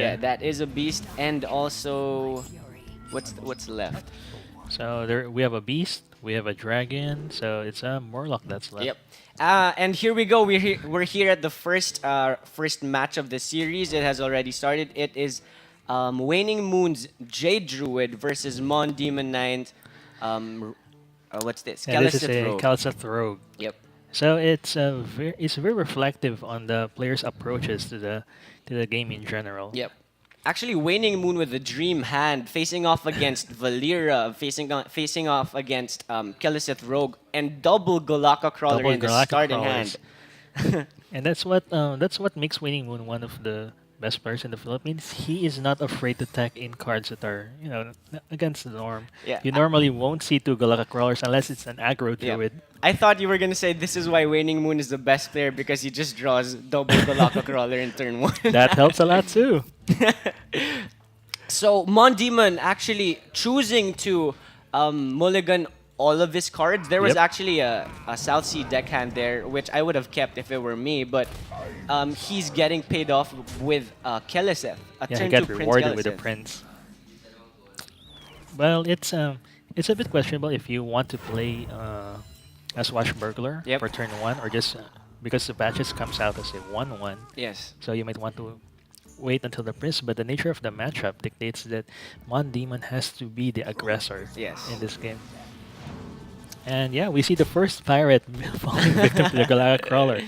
Yeah, that is a beast, and also what's left? So there we have a beast, we have a dragon, so it's a Morlock that's left. Yep. And here we go. We're here at the first match of the series. It has already started. It is Waning Moon's Jade Druid versus Mon Demon Nine's what's this? Yeah, this is Kelisith a Rogue. Calcet Rogue. Yep. So it's very reflective on the player's approaches to the game in general. Yep. Actually, Waning Moon with the Dream Hand, facing off against Valera, facing off against Kelisith Rogue, and double Golaka Crawler Double in the Galactic starting Crawlers. hand. And that's what makes Winning Moon one of the best players in the Philippines. He is not afraid to tech in cards that are against the norm. Yeah. You normally won't see two Galactic Crawlers unless it's an aggro Yeah. druid. I thought you were gonna say this is why Waning Moon is the best player because he just draws double Golaka Crawler in turn one. That helps a lot too. So Mondemon actually choosing to mulligan all of his cards. There was Yep. actually a South Sea deckhand there, which I would have kept if it were me, but he's getting paid off with Keliseth. A Yeah, he turn got to Prince rewarded with the Keliseth. Prince. Well, it's a bit questionable if you want to play as Swashbuckler Yep. for turn one or just because the patches comes out as a 1/1. Yes. So you might want to wait until the Prince, but the nature of the matchup dictates that Mondemon has to be the aggressor Yes. in this game. And yeah, we see the first pirate falling victim to the Galactic Crawler.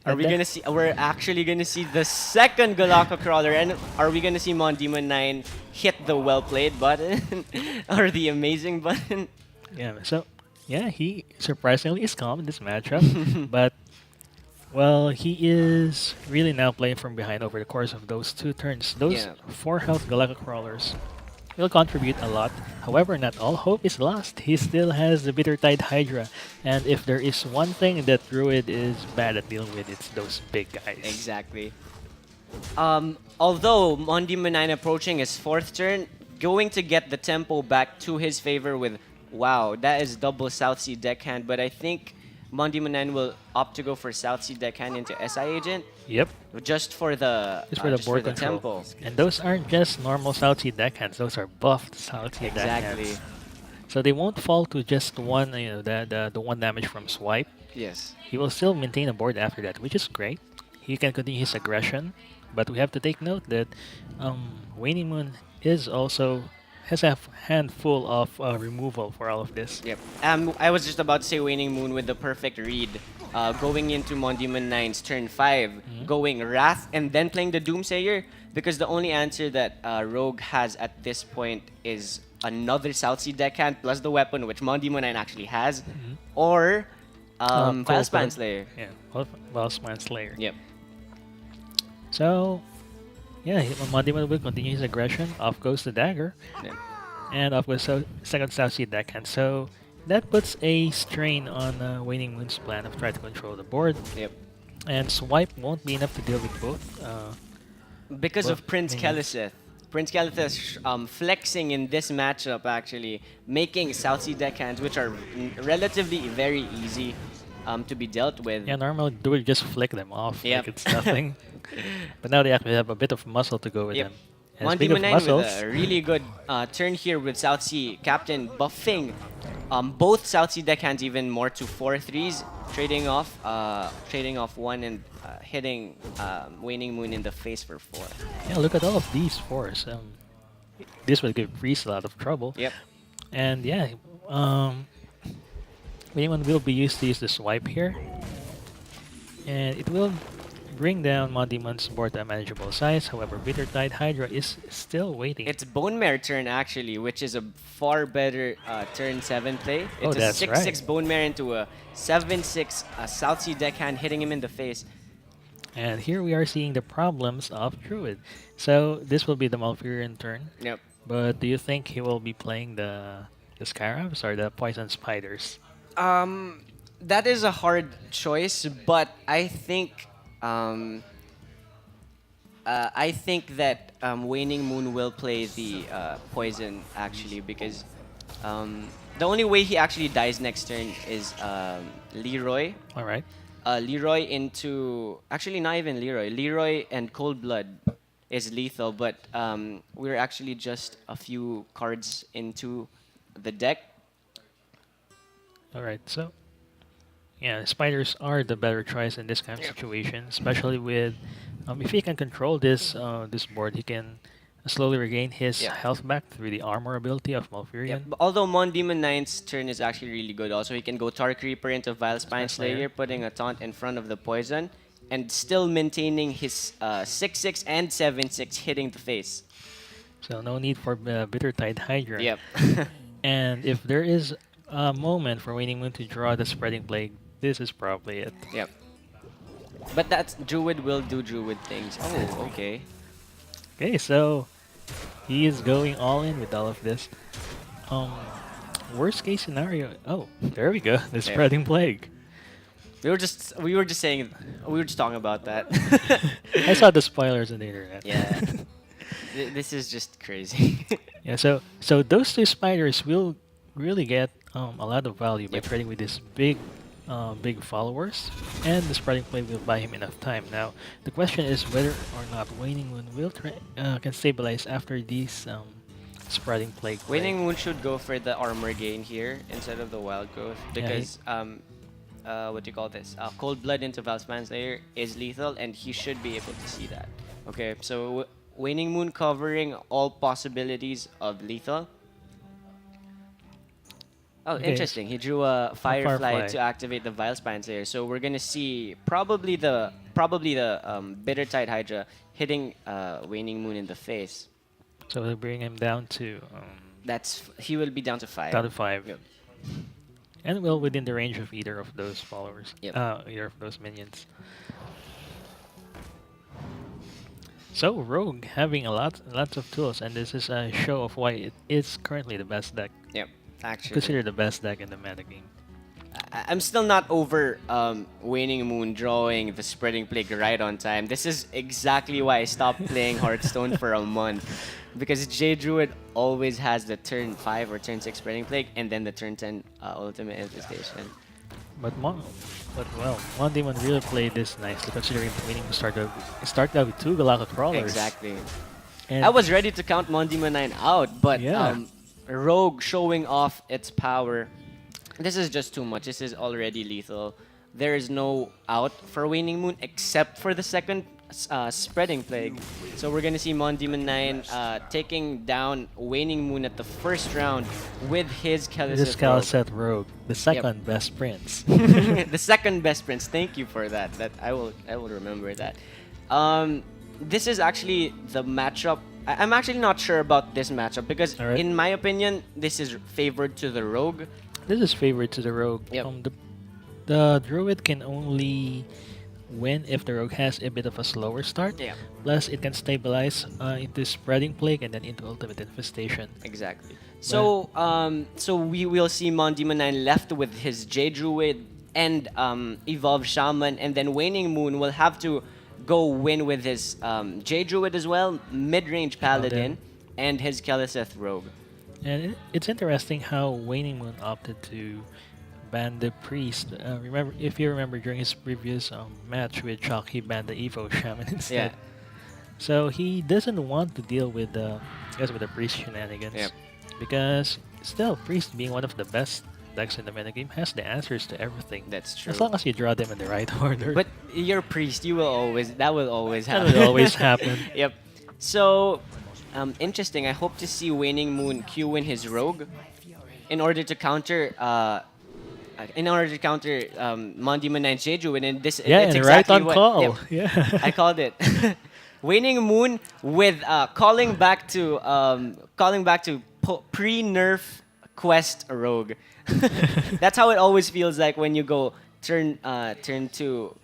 Are And we that- gonna see? We're actually gonna see the second Galactic Crawler, and are we gonna see Mondemon 9 hit the well played button or the amazing button? Yeah, so yeah, he surprisingly is calm in this matchup, but well, he is really now playing from behind over the course of those 2 turns. Those Yeah. 4 health Galactic Crawlers will contribute a lot. However, not all hope is lost. He still has the Bitter Tide Hydra, and if there is one thing that Druid is bad at dealing with, it's those big guys. Exactly. Although Mondemon 9 approaching his 4th turn, going to get the tempo back to his favor with, wow, that is double South Sea deckhand, but I think Mondemon 9 will opt to go for South Sea deckhand into SI Agent Yep, just for the, just for the board control. tempo. And those aren't just normal South Sea deckhands; those are buffed South Sea Exactly. deckhands. So they won't fall to just one, the one damage from swipe. Yes. He will still maintain a board after that, which is great. He can continue his aggression, but we have to take note that Waning Moon is also has a handful of removal for all of this. Yep. I was just about to say Waning Moon with the perfect read. Going into Mondemon 9's turn 5, going Wrath, and then playing the Doomsayer, because the only answer that Rogue has at this point is another South Sea deckhand plus the weapon, which Mondemon 9 actually has, or Valspan Slayer. Yeah, Valspan Slayer. Yep. So, yeah, Mondemon will continue his aggression. Off goes the dagger, Yep. and off goes second South Sea deckhand. So that puts a strain on Waning Moon's plan of trying to control the board. Yep. And swipe won't be enough to deal with both. Because Well, of Prince yeah. Kelisith. Prince Kelisith flexing in this matchup, actually, making South Sea deckhands, which are relatively very easy to be dealt with. Yeah, normally they would just flick them off Yep. like it's nothing. But now they actually have a bit of muscle to go with Yep. them. And speaking of Mondemon 9 muscles, with a really good turn here with South Sea Captain buffing both South Sea deckhands even more to 4/3s, trading off one and hitting Waning Moon in the face for 4. yeah, look at all of these fours. This would give Priest a lot of trouble. Yep. And yeah, anyone will be used to use the swipe here. And it will bring down Mondemon's board to a manageable size. However, Bitter Tide Hydra is still waiting. It's Bone Mare turn actually, which is a far better turn 7 play. Oh, It's a that's 6/6 right. Bone Mare into a 7/6 South Sea deckhand, hitting him in the face. And here we are seeing the problems of Druid. So this will be the Malfurion turn. Yep. But do you think he will be playing the Scarabs or the Poison Spiders? That is a hard choice, but I think that Waning Moon will play the poison actually, because the only way he actually dies next turn is Leroy. All right. Leroy into, actually not even Leroy. Leroy and Cold Blood is lethal, but we're actually just a few cards into the deck. All right, so yeah, spiders are the better choice in this kind of Yep. situation, especially with if he can control this board, he can slowly regain his Yep. health back through the armor ability of Yep. Malfurion. Although Mondemon Nine's turn is actually really good. Also, he can go Tar Creeper into Vile Spine Spine Slayer, Slayer. putting a taunt in front of the poison, and still maintaining his 6/6 and 7/6 hitting the face. So no need for Bitter Tide Hydra. Yep. And if there is a moment for Waning Moon to draw the Spreading Plague, this is probably it. Yep. But that's Druid will do Druid things. Oh, okay. Okay, so he is going all in with all of this. Um, worst case scenario. Oh, there we go. The Yep. Spreading Plague. We were just talking about that. I saw the spoilers on the internet. Yeah. This is just crazy. Yeah, so those two spiders will really get a lot of value by Yep. trading with these big followers, and the spreading play will buy him enough time. Now, the question is whether or not Waning Moon will can stabilize after these spreading plague. Waning Moon should go for the armor gain here instead of the wild growth Yeah, because what do you call this? Cold blood into Valspan Slayer is lethal, and he should be able to see that. Okay, so Waning Moon covering all possibilities of lethal. Oh, Okay, interesting. He drew a Firefly Firefly. to activate the Vile Spine Slayer. So we're gonna see probably the Bitter Tide Hydra hitting Waning Moon in the face. So we'll bring him down to He will be down to 5. down to 5, Yep. and well within the range of either of those followers. Yep. Either of those minions. So Rogue having lots of tools, and this is a show of why it is currently the best deck. Yep. Actually, Considered the best deck in the meta game. I'm still not over Waning Moon drawing the Spreading Plague right on time. This is exactly why I stopped playing Hearthstone for a month. Because J Druid always has the turn 5 or turn 6 Spreading Plague and then the turn 10 Ultimate Infestation. But Mondemon really played this nicely, considering winning to start out with 2 Galactic Crawlers. Exactly. And I was ready to count Mondemon 9 out, but Yeah. Rogue showing off its power. This is just too much. This is already lethal. There is no out for Waning Moon except for the second Spreading Plague. So we're gonna see Mondemon 9 taking down Waning Moon at the first round with his this is Keleseth Rogue. Calcet Rogue, the second best prince. The second best prince. Thank you for that. That I will remember that. This is actually the matchup. I'm actually not sure about this matchup because Alright. in my opinion, this is favored to the Rogue. This is favored to the Rogue. Yep. The Druid can only win if the Rogue has a bit of a slower start. Yeah, Plus, it can stabilize into Spreading Plague and then into Ultimate Infestation. exactly. So so we will see Mondemon 9 left with his J Druid and Evolved Shaman, and then Waning Moon will have to go win with his J Druid as well, mid-range Paladin, and his Keleseth Rogue. And it's interesting how Waning Moon opted to ban the Priest. If you remember during his previous match with Chalk, he banned the Evo Shaman instead. Yeah. So he doesn't want to deal with the Priest shenanigans. Yep. Because still, Priest being one of the best decks in the metagame has the answers to everything. That's true. As long as you draw them in the right order. But your priest, that will always that happen. will always happen. Yep. So, interesting. I hope to see Waning Moon Q in his Rogue in order to counter Mondemon 9 Jeju, and this Yeah, it's and exactly right on what, call. yep, Yeah. I called it. Waning Moon with calling back to pre-nerf quest Rogue. That's how it always feels like when you go turn 2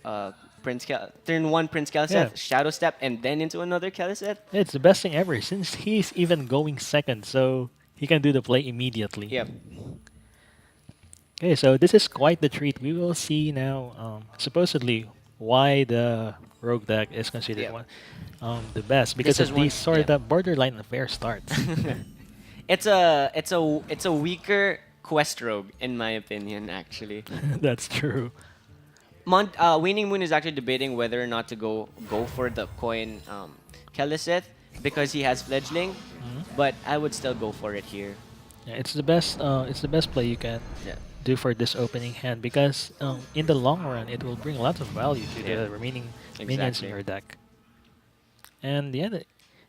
turn 1 Prince Keleseth, Yeah. Shadow Step, and then into another Keleseth. It's the best thing ever since he's even going second, so he can do the play immediately. Yep. Okay, so this is quite the treat. We will see now, supposedly, why the Rogue deck is considered Yep. the best because is of one- these sort yeah. of borderline affair starts. It's a weaker quest Rogue in my opinion, actually. That's true. Waning Moon is actually debating whether or not to go for the coin Keleseth because he has fledgling, but I would still go for it here. Yeah, it's the best. It's the best play you can Yeah. do for this opening hand because in the long run it will bring a lot of value to Yeah. the remaining minions in Exactly. your deck. And yeah,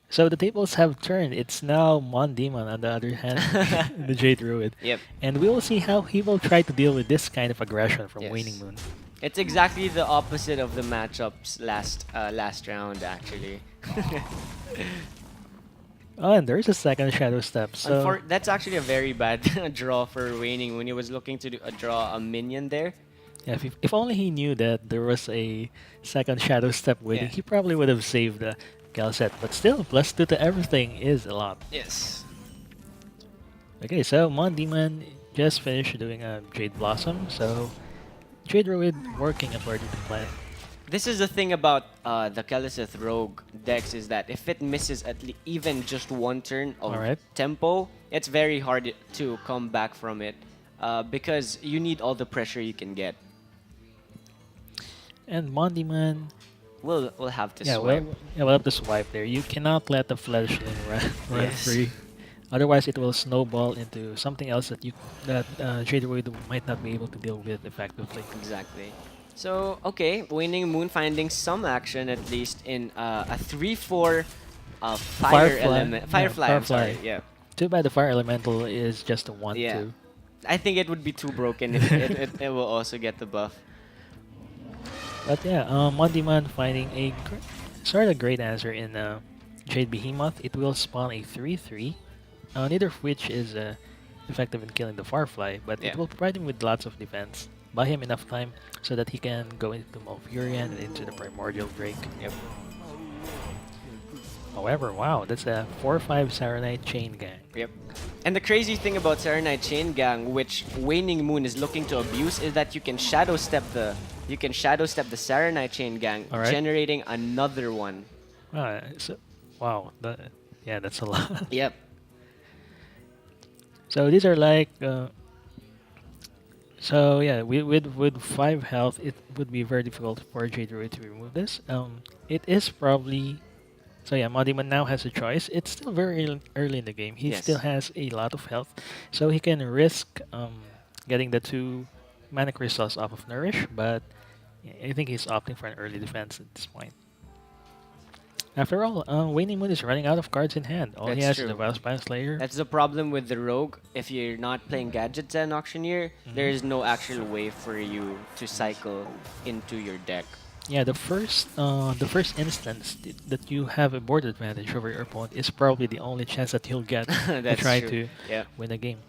so the tables have turned. It's now Mondemon on the other hand, the Jade Druid, Yep. and we will see how he will try to deal with this kind of aggression from Waning Yes. Moon. It's exactly the opposite of the matchups last round actually. Oh, and there's a second Shadow Step. So That's actually a very bad draw for Waning when he was looking to draw a minion there. yeah, if only he knew that there was a second Shadow Step waiting, Yeah. he probably would have saved the Galset. But still, +2 to everything is a lot. Yes. Okay, so Mondemon just finished doing a Jade Blossom, so Jade Druid working according to plan. This is the thing about the Keleseth Rogue decks is that if it misses even just one turn of Alright. tempo, it's very hard to come back from it because you need all the pressure you can get. And Mondemon, We'll have to yeah, swipe. we'll have to swipe there. You cannot let the fledgling run Yes. free. Otherwise, it will snowball into something else that Jade Druid might not be able to deal with effectively. Exactly. So, okay, WaningMoon finding some action at least in a 3/4 fire Firefly. element. Yeah, Firefly, I'm sorry. Firefly. Yeah. Too bad the Fire Elemental is just a 1-2. Yeah. I think it would be too broken if it will also get the buff. But yeah, Mondemon finding a sort of great answer in Jade Behemoth. It will spawn a 3/3, neither of which is effective in killing the Firefly, but Yeah. it will provide him with lots of defense. Buy him enough time so that he can go into Malfurion and into the Primordial Drake. Yep. However, wow, that's a 4/5 Saronite Chain Gang. Yep. And the crazy thing about Saronite Chain Gang, which WaningMoon is looking to abuse, is that you can shadow step the Saronite Chain Gang, Alright. generating another one. Wow, yeah, that's a lot. Yep. So these are like, so yeah, with 5 health, it would be very difficult for Jade Druid to remove this. It is probably, so yeah, Mondemon now has a choice. It's still very early in the game. He Yes. still has a lot of health, so he can risk getting the 2 mana crystals off of Nourish, but yeah, I think he's opting for an early defense at this point. After all, Waning Moon is running out of cards in hand. All he That's has true. is the Valspine Slayer. That's the problem with the Rogue. If you're not playing gadgets and Auctioneer, there is no actual way for you to cycle into your deck. Yeah, the first instance that you have a board advantage over your opponent is probably the only chance that you'll get to That's try true. to Yeah. win a game.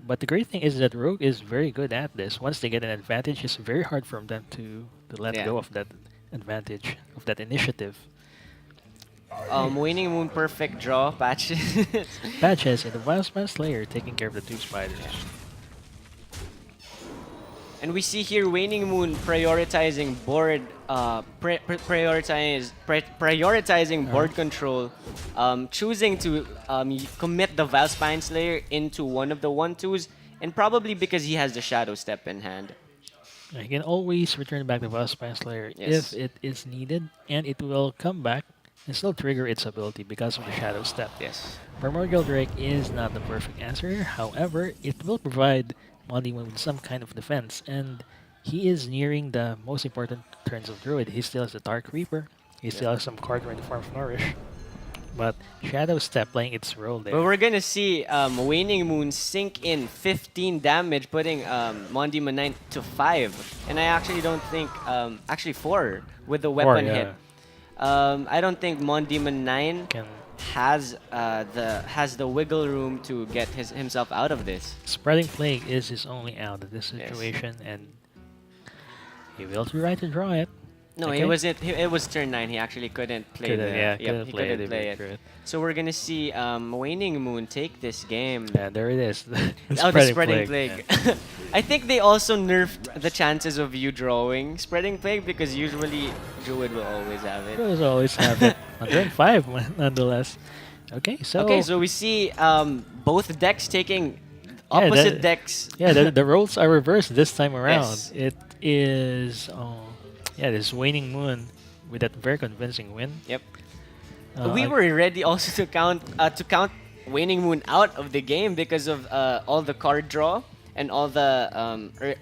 But the great thing is that Rogue is very good at this. Once they get an advantage, it's very hard for them to let Yeah. go of that advantage, of that initiative. WaningMoon perfect draw patches. Patches and the Wildspine Slayer taking care of the 2 spiders. And we see here WaningMoon prioritizing board, prioritizing board control, choosing to commit the Valspine Slayer into one of the 1/2s, and probably because he has the Shadow Step in hand. You can always return back the Wildspine Slayer Yes. if it is needed, and it will come back and still trigger its ability because of the Shadow Step. Yes. Primordial Drake is not the perfect answer, however, it will provide Mondemon with some kind of defense, and he is nearing the most important turns of Druid. He still has the Dark Reaper, he still has some cardware in the form of Nourish, but Shadow Step playing its role there. But we're gonna see WaningMoon sink in 15 damage, putting Mondemon 9 to 5. And I actually don't think, actually 4 with the weapon yeah. hit. I don't think Mondemon 9 Can has the wiggle room to get himself out of this. Spreading Plague is his only out of this Yes. situation, and he will try to draw it. No, Okay. it was turn 9. He actually couldn't play Couldn't- yeah, he couldn't play couldn't it, play if it. it. So we're gonna see WaningMoon take this game. Yeah, there it is. Oh, the Spreading Plague. Yeah. I think they also nerfed the chances of you drawing Spreading Plague because usually Druid will always have it. He'll always have it. On turn 5, nonetheless. Okay, so Okay, so we see both decks taking Yeah, opposite that- decks. yeah, the roles are reversed this time around. Yes. It is, yeah, this Waning Moon with that very convincing win. Yep. We Uh, were ready also to count Waning Moon out of the game because of all the card draw and all the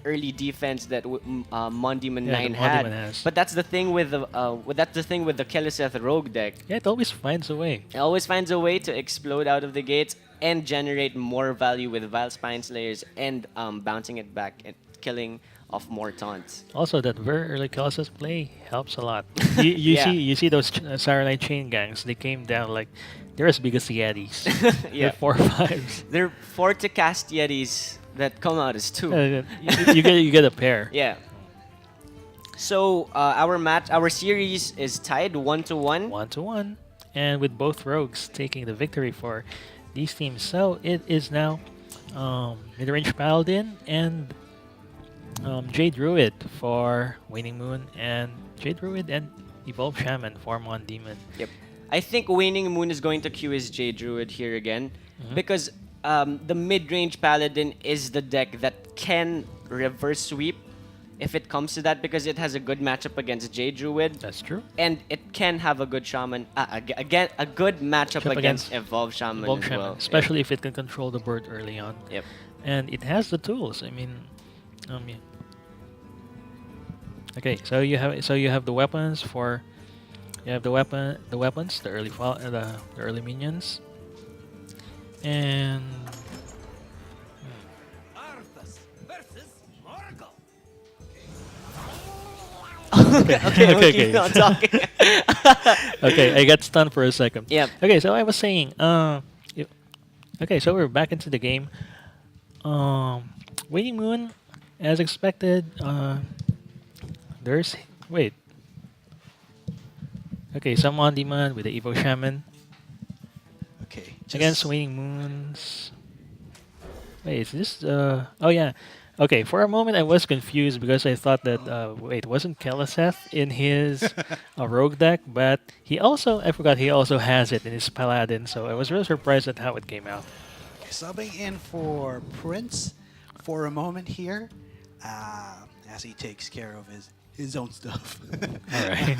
early defense that Mondemon yeah, the 9 Mondyman had. has. But that's the thing with the that's the thing with the Keleseth Rogue deck. Yeah, it always finds a way. It always finds a way to explode out of the gates and generate more value with Vile Spine Slayers and bouncing it back and killing off more taunts. Also, that very early Colossus play helps a lot. Yeah. You see those Saturday chain gangs. They came down like they're as big as the Yetis. They're Yeah. 4 5s. They're 4 to cast Yetis that come out as 2. You get a pair. Yeah. So our series is tied 1-1. 1-1, and with both rogues taking the victory for these teams. So it is now mid-range Paladin and Jade Druid for Waning Moon, and Jade Druid and Evolved Shaman for Mondemon. Yep. I think Waning Moon is going to queue his J Druid here again because the mid-range Paladin is the deck that can reverse sweep if it comes to that because it has a good matchup against J Druid. That's true. And it can have a good shaman. Again, a good matchup Matchup against against Evolved Shaman Evolved as Shaman, well. especially if it can control the bird early on. Yep. And it has the tools. I mean, yeah. Okay, so you have the weapons for the weapons, the the early minions, and Okay, Okay, we'll okay. keep on talking. okay, I got stunned for a second. Yep. Okay, so I was saying, okay, so we're back into the game. Waning Moon, as expected. There's wait. Okay, some on demand with the Evo Shaman Okay. against Waning Moons. Wait, is this? Oh yeah. Okay, for a moment I was confused because I thought that wait, wasn't Keleseth in his rogue deck, but I forgot he also has it in his paladin, so I was really surprised at how it came out. Subbing in for Prince for a moment here, as he takes care of his own stuff. All right.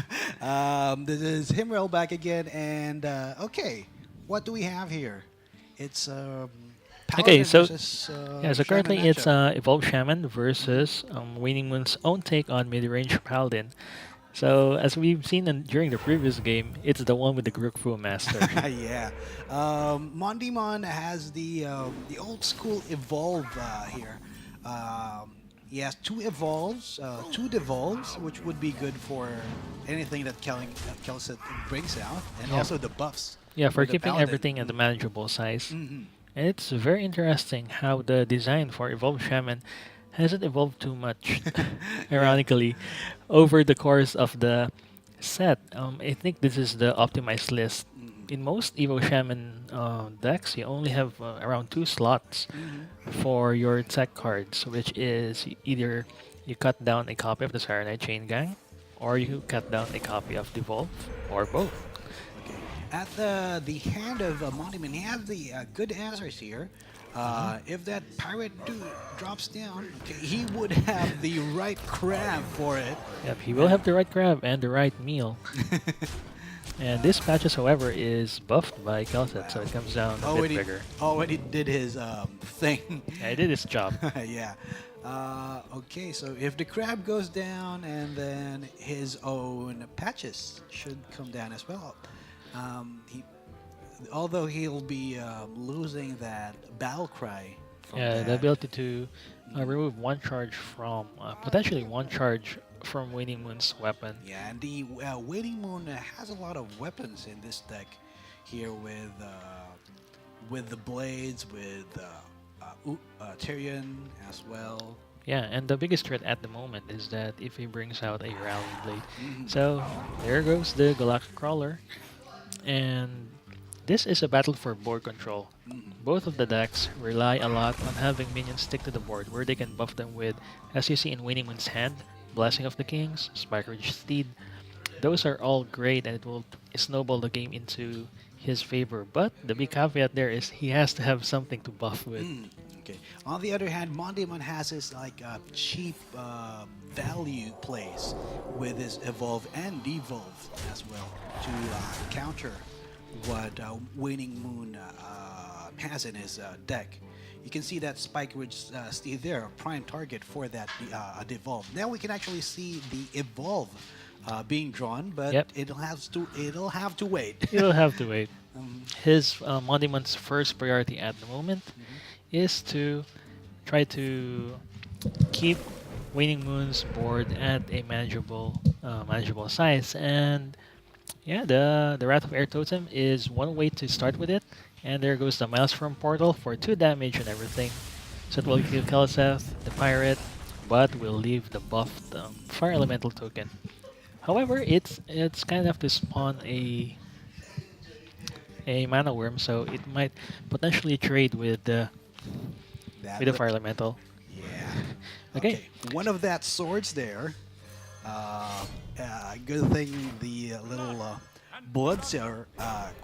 This is Himrel back again, and okay, what do we have here? It's Okay, Paladin so versus, yeah, so Shaman currently it's matchup. Evolved Shaman versus Waning Moon's own take on mid-range Paladin. So as we've seen during the previous game, it's the one with the Grookfu Master. Yeah, Mondemon has the old school evolve here. He has 2 evolves, 2 devolves, which would be good for anything that Kelset brings out, and Yeah. also the buffs. Yeah, for the keeping Paladin. everything at the manageable size. Mhm. And it's very interesting how the design for Evolved Shaman hasn't evolved too much, ironically, over the course of the set. I think this is the optimized list. Mhm. In most Evo Shaman decks, you only have around 2 slots for your tech cards, which is either you cut down a copy of the Saranite Chain Gang, or you cut down a copy of Devolve, or both. Okay. At the hand of Mondemon, he has the good answers here. If that pirate dude drops down, okay, he would have the right crab for it. Yep, he will have the right crab and the right meal. And this patches, however, is buffed by Kelset, so it comes down a bit bigger. Already did his thing. Yeah, he did his job. Yeah. Okay, so if the crab goes down, and then his own patches should come down as well. Although he'll be losing that battle cry. From Yeah, the that. ability to remove one charge from, potentially one charge from Waning Moon's weapon. Yeah, and the Waning Moon has a lot of weapons in this deck here with the blades, with Tyrion as well. Yeah, and the biggest threat at the moment is that if he brings out a Rally Blade. Mhm. So, there goes the Galactic Crawler. And this is a battle for board control. Mhm. Both of the decks rely a lot on having minions stick to the board where they can buff them with, as you see in Waning Moon's hand, Blessing of the Kings, Spike Ridge Steed. Those are all great and it will snowball the game into his favor. But the big caveat there is he has to have something to buff with. Okay. On the other hand, Mondemon has his cheap value plays with his evolve and devolve as well to counter what Waning Moon has in his deck. You can see that Spike Ridge Steed there, a prime target for that devolve. Now we can actually see the evolve being drawn, but Yep. it'll have to wait. You'll have to wait. Um, His Mondemon's first priority at the moment mhm. is to try to keep Waning Moon's board at a manageable size. And yeah, the Wrath of Air Totem is one way to start with it. And there goes the Maelstrom Portal for 2 damage and everything. So it will kill Kel'Seth, the pirate, but will leave the buffed Fire Elemental token. However, it's kind enough to spawn a mana worm, so it might potentially trade That with the re- Fire Elemental. yeah. Okay. Okay, one of that swords there. Good thing the little Bloodseer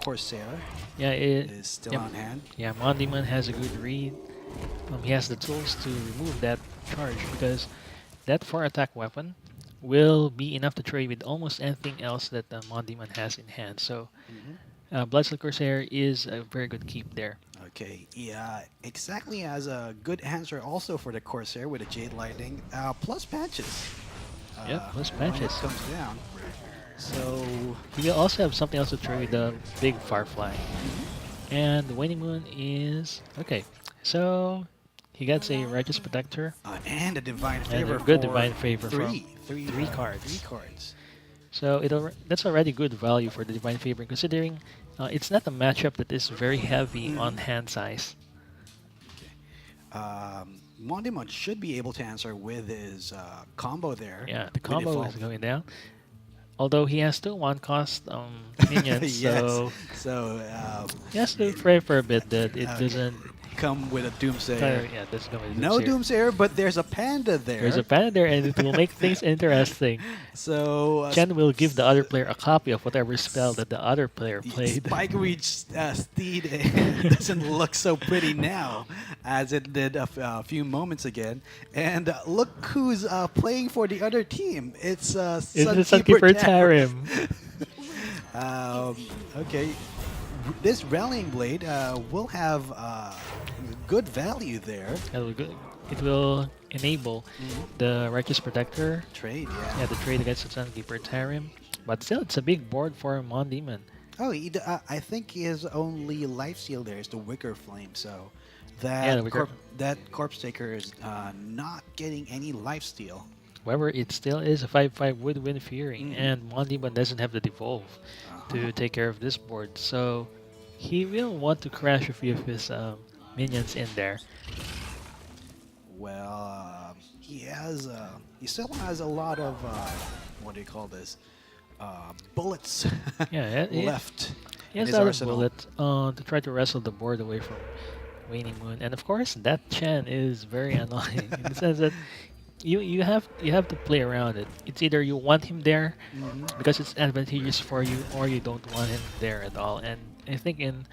Corsair Yeah, is still yep. on hand. Yeah, Mondemon has a good read. He has the tools to remove that charge because that 4 attack weapon will be enough to trade with almost anything else that Mondemon has in hand. So Mhm. Bloodseer Corsair is a very good keep there. Okay, yeah, exactly as a good answer also for the Corsair with the Jade Lightning, plus patches. Yep, plus When it patches. comes down. So, He will also have something else to trade with the big Firefly. And the Waning Moon is okay. So he gets a Righteous Protector and a Divine and Favor a good for Divine Favor from three cards. Three cards. So that's already good value for the Divine Favor, considering it's not a matchup that is very heavy on hand size. Mondemon should be able to answer with his combo there. Yeah, the with combo Evolve. is going down. Although he has two one cost minions, Yes. so So, he has to pray for a bit that it Okay. doesn't. come with a Doomsayer. Yeah, doesn't go with No Doomsayer. Doomsayer, but there's a panda there. There's a panda there, and it will make things interesting. So, Chen will give the other player a copy of whatever spell that the other player played. Spike Reach Steed doesn't look so pretty now as it did a few moments again. And look who's playing for the other team. It's It's the Sunkeeper Tarim. Okay. This Rallying Blade will have good value there. It will enable the Righteous Protector. Trade, Yeah, yeah. the trade against the Sunkeeper Tarim. But still, it's a big board for Mondemon. Oh, I think his only life steal there is the Wicker Flame, so that Yeah, the Wicker- that Corpse Taker is not getting any life steal. However, it still is a 5/5 Woodwind Fury, Mhm. and Mondemon doesn't have the Devolve to take care of this board. So he will want to crash a few of his minions in there. Well, he still has a lot of what do you call this? Bullets Yeah, left he in has his a lot of arsenal. bullets to try to wrestle the board away from Waning Moon. And of course, that Chen is very annoying in the sense that you have to play around it. It's either you want him there Mhm. because it's advantageous for you, or you don't want him there at all. And I think in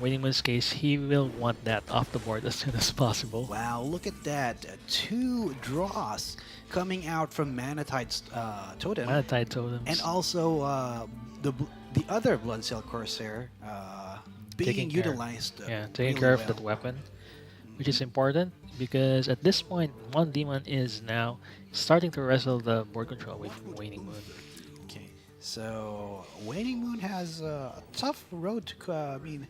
Waning Moon's case, he will want that off the board as soon as possible. Wow, look at that! 2 draws coming out from Manatide Totem. Manatide totems. And also the other Blood Cell Corsair being Taking care. utilized. Taking really care of well. that weapon, which is important because at this point, Mondemon is now starting to wrestle the board control away from Waning Moon. Okay, so Waning Moon has a tough road to.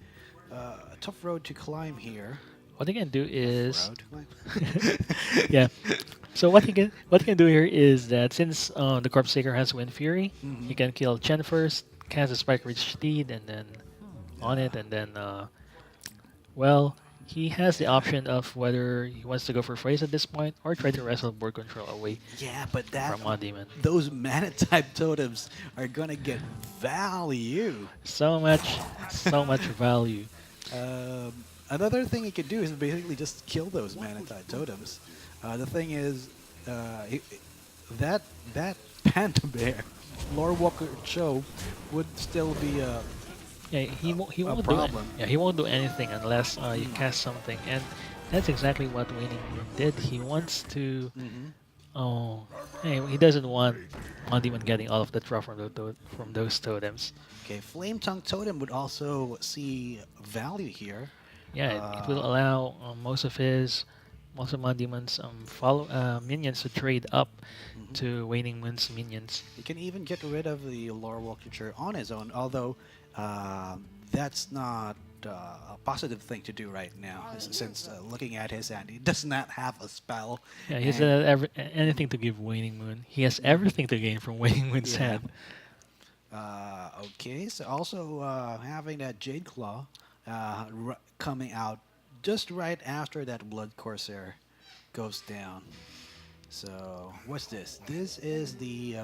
A tough road to climb here. What he can do is, Road to climb. yeah. So what he can do here is that since the Corpse Taker has Wind Fury, he can kill Chen first, cast a Spike Ridge Steed, and then on it, and then well, he has the option of whether he wants to go for Phrase at this point or try to wrestle board control away Yeah, but that from Mondemon. those mana type totems are gonna get value. So much value. Another thing he could do is basically just kill those mana type totems. The thing is, that panda bear, Lore Walker Cho, would still be a Yeah, he a won't problem. he won't do anything unless you cast something, and that's exactly what Waning Moon did. He wants to Oh, hey, he doesn't want Mondemon getting all of the draw from from those totems. Okay, Flame Tongue Totem would also see value here. Yeah, it will Um, allow most of Mondemon's follow minions to trade up mhm. to Waning Moon's minions. He can even get rid of the Lore Wall creature on his own, although that's not a positive thing to do right now, since looking at his hand, he does not have a spell. Yeah, he has And anything to give Waning Moon. He has everything to gain from Waning Moon's yeah, hand. okay, so also having that Jade Claw coming out just right after that Blood Corsair goes down. So what's this? This is the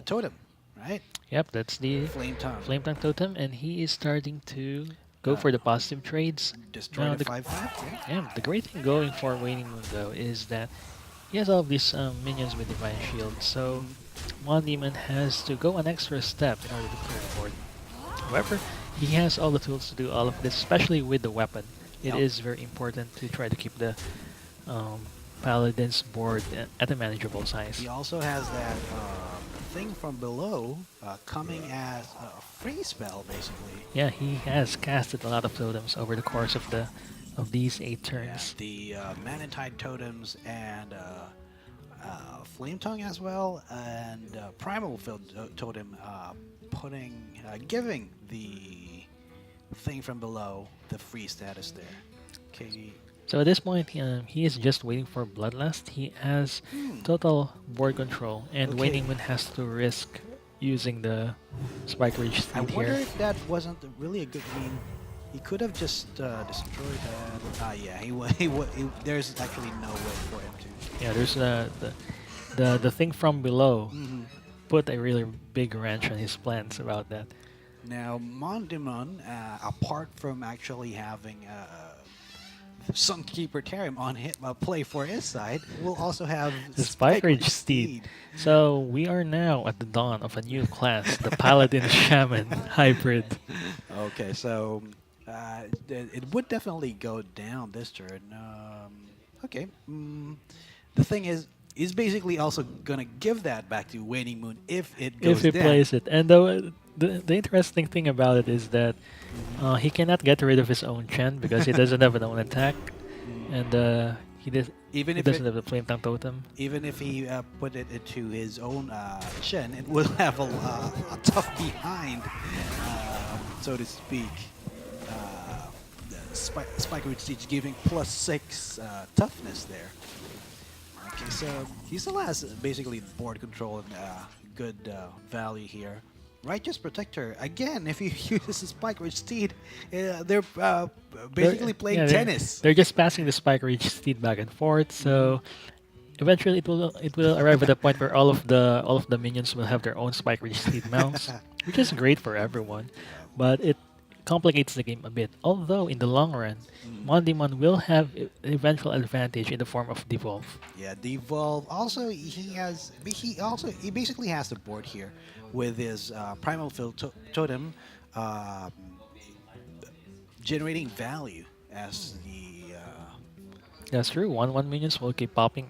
totem, right? Yep, that's the Flame Tongue. Flame Tank Totem, and he is starting to go Uh, for the positive trades. Destroy Now, the 5/5. Yeah. yeah, the great thing going for Waning Moon though is that he has all of these minions with Divine Shield, so Mhm. Mon Demon has to go an extra step in order to clear the board. However, he has all the tools to do all of this, especially with the weapon. It Yep. is very important to try to keep the um, Paladin's board at a manageable size. He also has that thing from below coming as a free spell, basically. Yeah, he has casted a lot of totems over the course of these 8 Yeah, turns. the Manatide totems and Flame Tongue as well, and Primal Field totem giving the thing from below the free status there. Okay. So at this point, he is just waiting for Bloodlust. He has total board control, and Okay. Waning Moon has to risk using the Spike Ridge I Steed wonder here. if that wasn't really a good. I mean, he could have just destroyed that. Yeah, there's actually no way for him to. Yeah, there's the thing from below Mhm. put a really big wrench on his plans about that. Now, Mondemon, apart from actually having Sunkeeper Tarim on hit play for his side, will also have The Spike Ridge Steed. So we are now at the dawn of a new class, the Paladin Shaman hybrid. Okay, so it would definitely go down this turn. Okay. The thing is, he's basically also gonna give that back to Waning Moon if it goes If he down. plays it. And the interesting thing about it is that he cannot get rid of his own Chen because he doesn't have an own attack. And Even he if doesn't it, have the Flame Tongue Totem. even if he put it into his own Shen, it will have a tough behind, so to speak. The Spike Root Siege giving +6 toughness there. Okay, so he still has basically board control and good value here. Righteous Protector, again, if he uses the Spike Ridge Steed, they're basically playing yeah, tennis. They're just passing the Spike Ridge Steed back and forth. So eventually it will arrive at a point where all of the minions will have their own Spike Ridge Steed mounts, which is great for everyone. But it complicates the game a bit. Although in the long run, Mondemon will have eventual advantage in the form of devolve. Yeah, Devolve. Also, he basically has the board here with his Primal Field Totem um, generating value as the. That's true. One minions will keep popping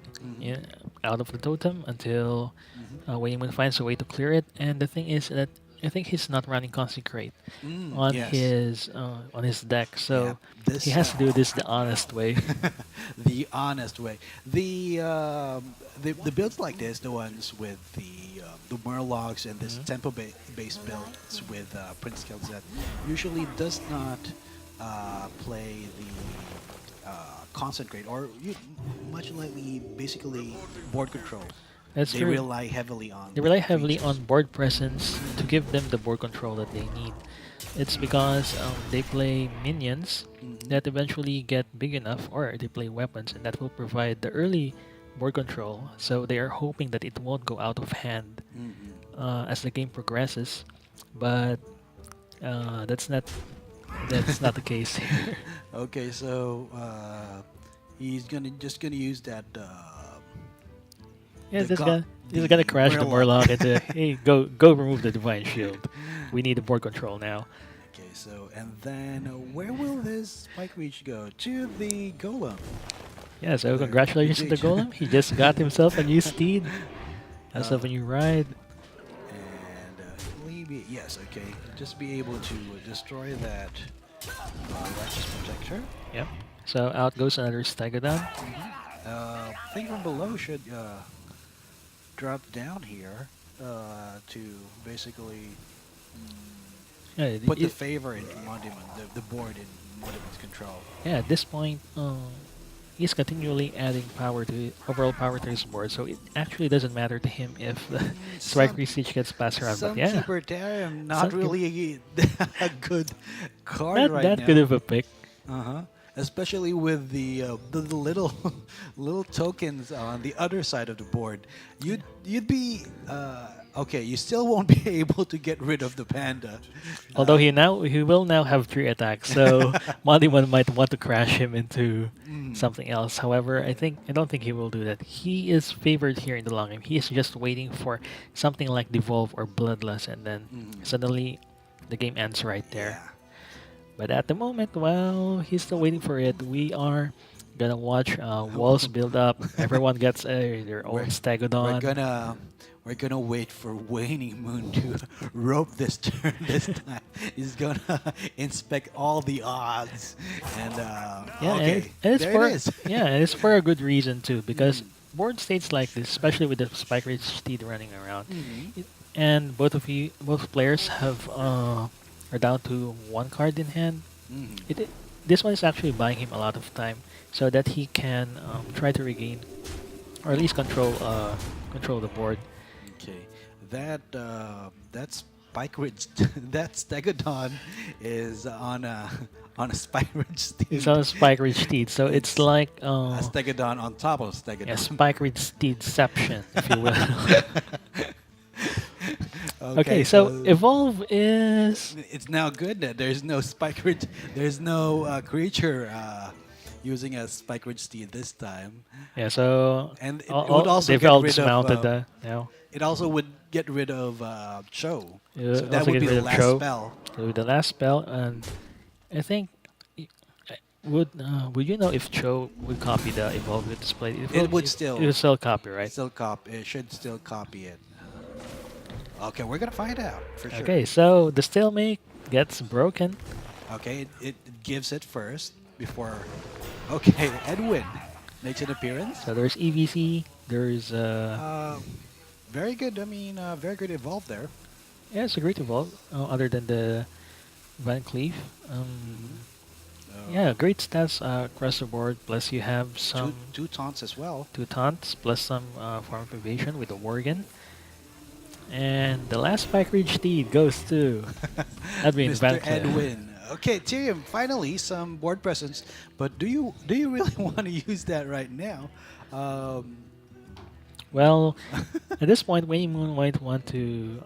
out of the totem until Waymon finds a way to clear it. And the thing is that I think he's not running Consecrate Yes. on his deck, so Yeah, this he has to do this the honest way. the honest way. The builds like this, the ones with the Murlocs and this tempo based builds with Prince Kelzet, usually does not play the concentrate or much likely basically board control. That's They true. rely heavily on They rely heavily creatures. on board presence to give them the board control that they need. It's because they play minions that eventually get big enough, or they play weapons, and that will provide the early board control. So they are hoping that it won't go out of hand as the game progresses. But that's not the case here. Okay, so he's gonna use that. Yeah, The this go- guy he's the gonna crash the Murloc. Murloc and hey, go remove the Divine Shield. We need the board control now. Okay, so and then where will this Spike Reach go? To the Golem. Yeah, so There, congratulations to the GG. Golem. He just got himself a new steed. Has Uh, a new ride. and maybe yes, okay. Just be able to destroy that righteous protector. Yep. So out goes another Stegodon. Thing from below should drop down here to basically Yeah, put the favor in Mondemon, the board in Mondemon's control. yeah, at this point, he's continually adding power to overall power to his board, so it actually doesn't matter to him if the Strike Sun, Siege gets passed around. But yeah, Sunkeeper Tarium, not Sunkeep- really a good card not right that now. good of a pick. Uh-huh. Especially with the little little tokens on the other side of the board, you'd be okay. You still won't be able to get rid of the panda. Although he will now have 3 attacks, so Mondemon might want to crash him into something else. However, I don't think he will do that. He is favored here in the long game. He is just waiting for something like Devolve or Bloodlust, and then suddenly the game ends right there. Yeah. But at the moment, while he's still waiting for it, we are gonna watch walls build up. Everyone gets their own We're Stegodon. we're gonna wait for Waning Moon to rope this turn this time. He's gonna inspect all the odds and Yeah, okay, and it's there for it is. yeah, and it's for a good reason too, because board states like this, especially with the Spike Rage Steed running around, and both players have are down to 1 card in hand. This one is actually buying him a lot of time, so that he can try to regain, or at least control the board. Okay, that Spike Ridge, that Stegodon is on a Spike Ridge steed. It's on a Spike Ridge Steed, so it's like A Stegodon on top of Stegodon. a Spike Ridge Steedception, if you will. Okay, so Evolve is it's now good that there's no Spike Ridge, there's no creature using a Spike Ridge steed this time. yeah. So And it all- would also they've get all rid of, dismounted now. It also would get rid of Cho. Yeah, So that also would get be rid the of last Cho. spell. So with the last spell, and I think would you know if Cho would copy the Evolve with display? It would still- it would still copy, right? It should still copy it. Okay, we're gonna find out for sure. Okay, so the stalemate gets broken. Okay, it gives it first before. Okay, Edwin makes an appearance. So there's EVC. There's Very good. I mean, very good evolve there. yeah, it's a great Evolve. Other than the Van Cleef. Yeah, great stats across the board. Plus you have some Two taunts as well. 2 taunts plus some form of evasion with the Worgen. And the last Spike Ridge Steed goes to Edwin Mr. Van Cleef. Edwin. Okay, Tyrion, finally some board presence. But do you really want to use that right now? Well, at this point, WaningMoon might want to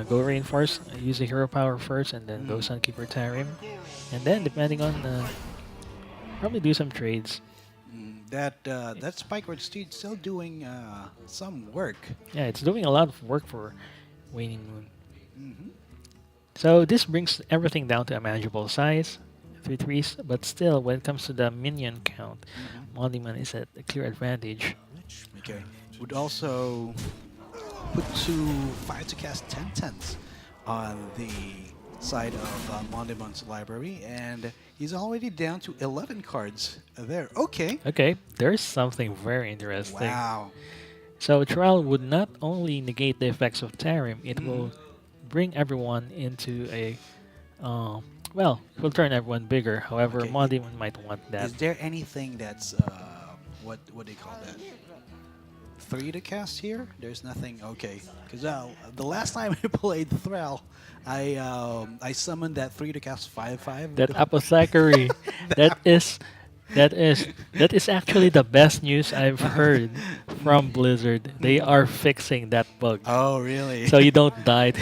go reinforce, use the hero power first, and then go Sunkeeper Tarim. And then, depending on probably do some trades. That Spike Ridge Steed still doing some work. Yeah, it's doing a lot of work for WaningMoon. So this brings everything down to a manageable size, 3 threes, but still, when it comes to the minion count, Mondemon is at a clear advantage. Okay. Would also put 5 to cast 10/10s on the side of Mondemon's library, and he's already down to 11 cards there. Okay. Okay, there's something very interesting. Wow. So trial would not only negate the effects of Tarim, it will bring everyone into a it will turn everyone bigger. However, Okay. Mondemon might want that. Is there anything that's what do you call that? 3 to cast here? There's nothing. Okay, because the last time I played Thrall, I summoned that 3 to cast 5/5. That apothecary, that is actually the best news I've heard from Blizzard. They are fixing that bug, Oh really? so you don't die.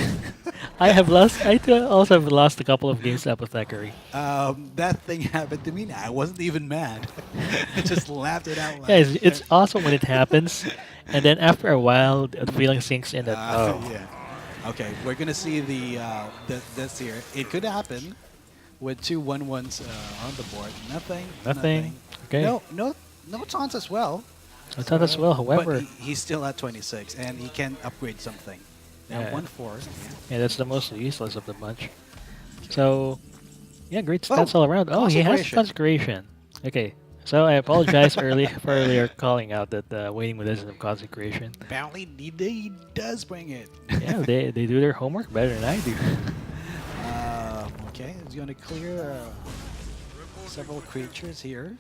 I also have lost a couple of games to apothecary. That thing happened to me. Now I wasn't even mad. I just laughed it out loud. Yeah, it's awesome when it happens, and then after a while, the feeling sinks in that Yeah. Okay, we're gonna see this here. It could happen with 2 1/1s on the board. Nothing. Okay. No taunts as well. I thought as well. But However, he's still at 26, and he can upgrade something. Now yeah, 1-4. yeah, that's the most useless of the bunch. So, yeah, great Oh, stats all around. Oh, he has consecration. consecration. Okay, so I apologize for earlier calling out that waiting with doesn't have consecration. Apparently, he does bring it. Yeah, they do their homework better than I do. Okay, he's going to clear several creatures here.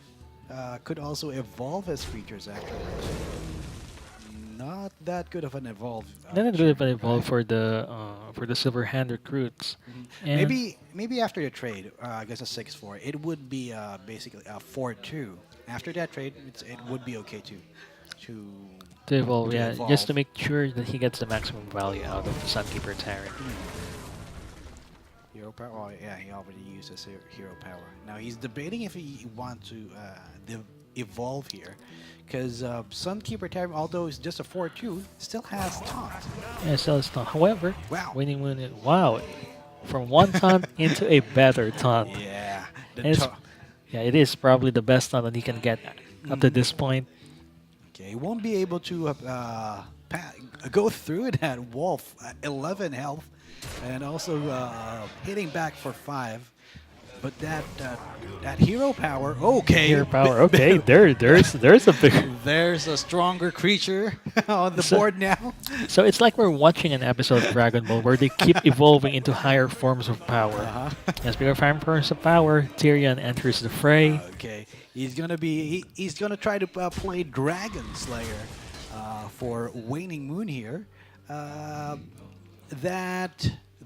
Could also evolve his creatures afterwards. Not that good of an evolve. Then it would have evolved right? for the silver hand recruits. And Maybe after the trade, I guess a 6-4, it would be basically a 4-2. After that trade, it would be okay to to evolve, to yeah, evolve. just to make sure that he gets the maximum value out of the Sunkeeper Tyrant. Hero power. Oh yeah, he already uses hero power. Now he's debating if he wants to evolve here, because Sunkeeper Tyrant, although it's just a 4-2, still has taunt. Yeah, so it's not. However, Wow. Winning Moon, wow, from one taunt into a better taunt. Yeah. And it's, yeah, it is probably the best taunt that he can get up to this point. Okay, he won't be able to go through that wall. 11 health, and also hitting back for 5. But that hero power, okay. Hero power, okay. There's a big. There's a stronger creature on the So- board now. So it's like we're watching an episode of Dragon Ball where they keep evolving into higher forms of power. As bigger forms of power, Tyrion enters the fray. Okay, he's gonna try to play Dragon Slayer for Waning Moon here.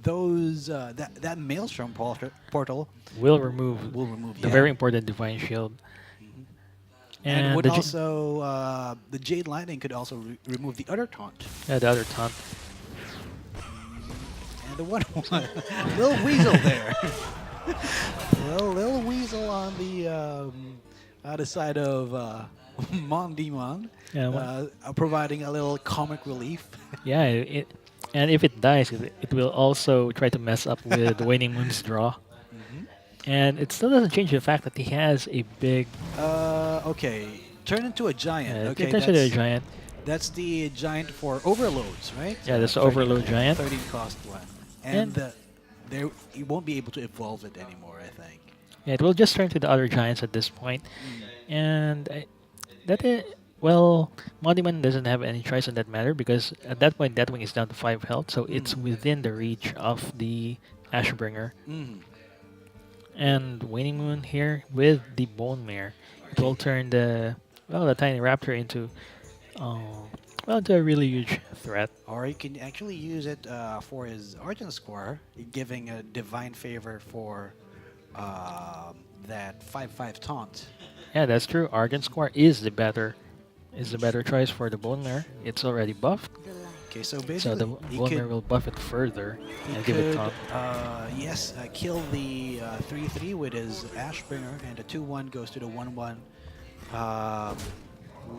That Maelstrom portal Will remove will remove the very important Divine Shield. and would the also the Jade Lightning could also remove the other taunt. the other taunt. And the one little weasel there. little weasel on the other side of Mondemon, Yeah, providing a little comic relief. Yeah, and if it dies, it will also try to mess up with Waning Moon's draw. And it still doesn't change the fact that he has a big. Okay, turn into a giant. Okay, Potentially a giant. that's the giant for overloads, right? Yeah, that's the 30 overload giant. 13 cost one, And- there you won't be able to evolve it anymore, I think. Yeah, it will just turn to the other giants at this point. And that is, well, Mondemon doesn't have any choice on that matter because at that point, Deathwing is down to 5 health, so it's within the reach of the Ashbringer. And Waning Moon here with the Bone Mare. It will turn the tiny raptor into into a really huge threat. Or you can actually use it for his Argent Square, giving a divine favor for that 5/5 taunt. Yeah, that's true. Argent Square is the better choice for the Bone Mare. It's already buffed, Okay, so so basically the he Bone Mare could, will buff it further he and give it could taunt. kill the 3/3 with his Ashbringer, and the 2/1 goes to the 1/1,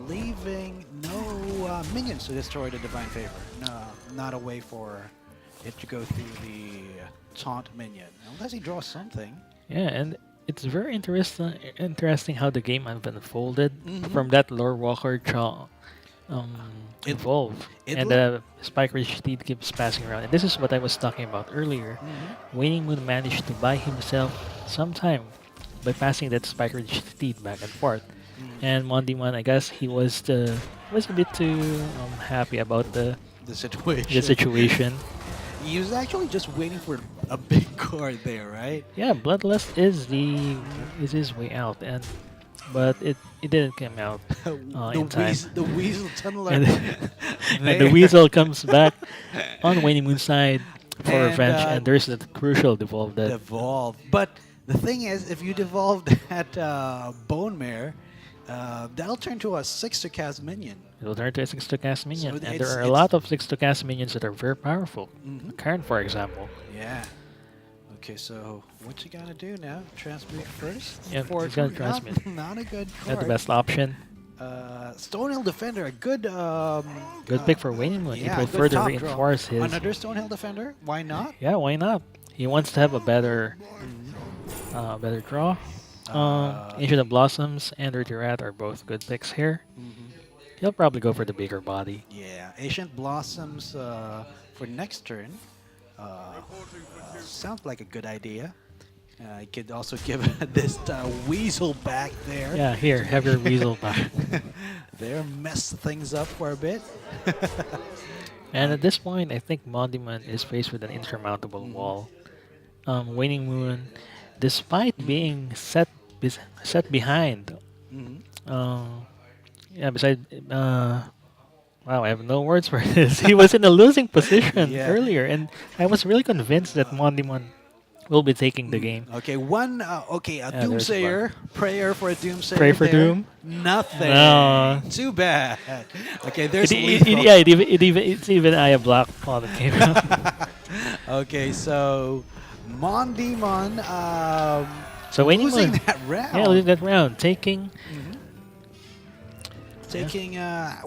leaving no minions to destroy the divine favor. No, not a way for it to go through the taunt minion, unless he draws something. Yeah, and it's very interesting how the game have unfolded from that Lore Walker evolve. it And the Spike Ridge Steed keeps passing around. And this is what I was talking about earlier. Waning Moon managed to buy himself some time by passing that Spike Ridge Steed back and forth. And Mondemon, I guess he was a bit too happy about the situation. situation. He was actually just waiting for a big card there, right? Yeah, Bloodlust is his way out, but it didn't come out in time. The Weasel Tunneler. And the Weasel comes back on Waning Moon's side for And, revenge, and there's that crucial devolve that Devolve. But the thing is, if you devolve that Bone Mare, that'll turn to a 6 to cast minion. it will turn to a 6 to cast minion, So and it's- there are a it's- lot of 6 to cast minions that are very powerful. Karn, for example. Yeah. Okay, so what you gotta do now? Transmute first? Yeah, he's gonna transmute. Not a good card. Not the best option. Stonehill Defender, a good Good pick for Waning Moon. yeah, It will good further top draw. reinforce his. Another Stonehill Defender? Why not? Yeah, why not? He wants to have a better draw. Ancient of Blossoms and Dirty Rat are both good picks here. Mhm. He'll probably go for the bigger body. Yeah, Ancient Blossoms for next turn sounds like a good idea. I could also give this weasel back there. Yeah, here, have your weasel back. There, mess things up for a bit. And at this point, I think Mondemon is faced with an insurmountable wall. Waning Moon, despite being set behind, Mhm. uh, yeah, beside, wow, I have no words for this. He was in a losing position Yeah. earlier, and I was really convinced that Mondemon will be taking the game. Okay, one. Okay, a Yeah, there's a doomsayer. Prayer for a doomsayer. Pray for there. doom? Nothing. No. Too bad. Okay, there's It, lethal. yeah, it's even Aya Black on the came out. Okay, so Mondemon So Waning losing Moon, that round. yeah, losing that round, taking. Taking